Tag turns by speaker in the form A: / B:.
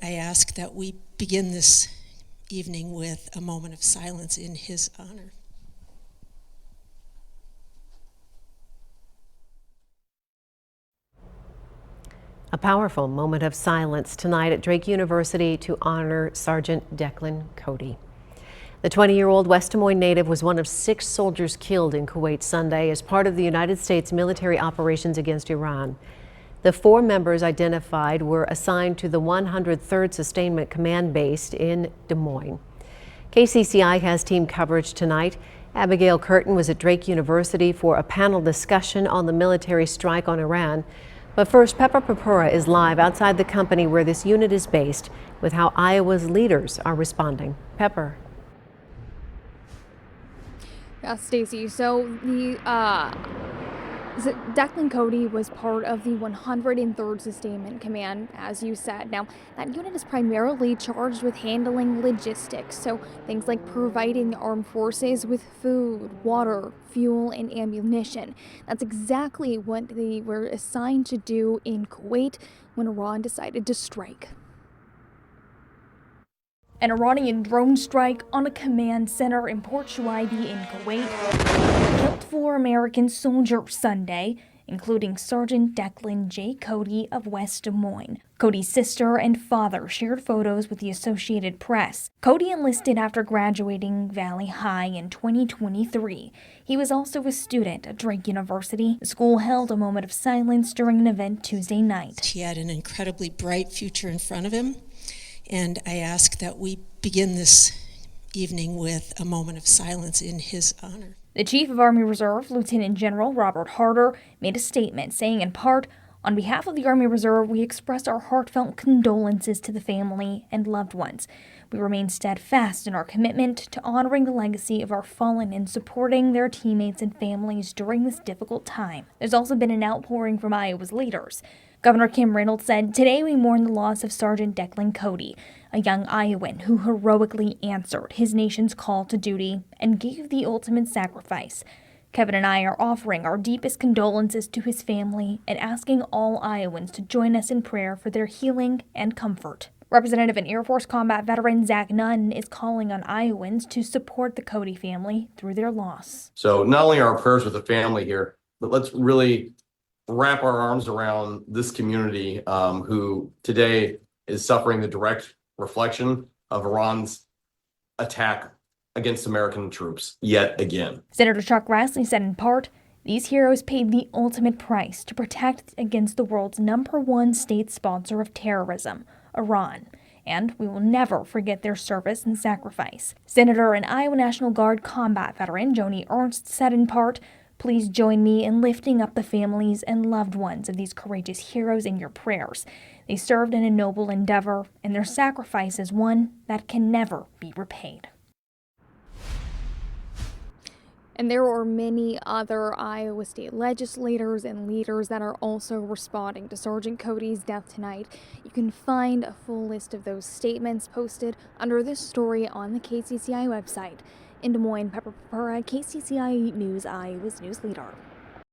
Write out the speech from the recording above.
A: I ask that we begin this evening with a moment of silence in his honor.
B: A powerful moment of silence tonight at Drake University to honor Sergeant Declan Cody. The 20-year-old West Des Moines native was one of 6 soldiers killed in Kuwait Sunday as part of the United States military operations against Iran. The 4 members identified were assigned to the 103rd Sustainment Command based in Des Moines. KCCI has team coverage tonight. Abigail Curtin was at Drake University for a panel discussion on the military strike on Iran. But first, Pepper Purpura is live outside the company where this unit is based with how Iowa's leaders are responding. Pepper.
C: Yeah, Stacy. So Declan Cody was part of the 103rd Sustainment Command, as you said. Now, that unit is primarily charged with handling logistics, so things like providing the armed forces with food, water, fuel, and ammunition. That's exactly what they were assigned to do in Kuwait when Iran decided to strike. An Iranian drone strike on a command center in Port Shuaibeh in Kuwait killed 4 American soldiers Sunday, including Sergeant Declan J. Cody of West Des Moines. Cody's sister and father shared photos with the Associated Press. Cody enlisted after graduating Valley High in 2023. He was also a student at Drake University. The school held a moment of silence during an event Tuesday night.
A: He had an incredibly bright future in front of him, and I ask that we begin this evening with a moment of silence in his honor.
C: The Chief of Army Reserve, Lieutenant General Robert Harder, made a statement saying, in part, "On behalf of the Army Reserve, we express our heartfelt condolences to the family and loved ones. We remain steadfast in our commitment to honoring the legacy of our fallen and supporting their teammates and families during this difficult time." There's also been an outpouring from Iowa's leaders. Governor Kim Reynolds said, "Today we mourn the loss of Sergeant Declan Cody, a young Iowan who heroically answered his nation's call to duty and gave the ultimate sacrifice. Kevin and I are offering our deepest condolences to his family and asking all Iowans to join us in prayer for their healing and comfort." Representative and Air Force combat veteran Zach Nunn is calling on Iowans to support the Cody family through their loss.
D: So not only are our prayers with the family here, but let's really wrap our arms around this community who today is suffering the direct reflection of Iran's attack against American troops yet again.
C: Senator Chuck Grassley said in part, "These heroes paid the ultimate price to protect against the world's #1 state sponsor of terrorism, Iran, and we will never forget their service and sacrifice." Senator and Iowa National Guard combat veteran Joni Ernst said in part, "Please join me in lifting up the families and loved ones of these courageous heroes in your prayers. They served in a noble endeavor, and their sacrifice is one that can never be repaid." And there are many other Iowa State legislators and leaders that are also responding to Sergeant Cody's death tonight. You can find a full list of those statements posted under this story on the KCCI website. In Des Moines, Pepper Purpura, KCCI News, Iowa's news leader.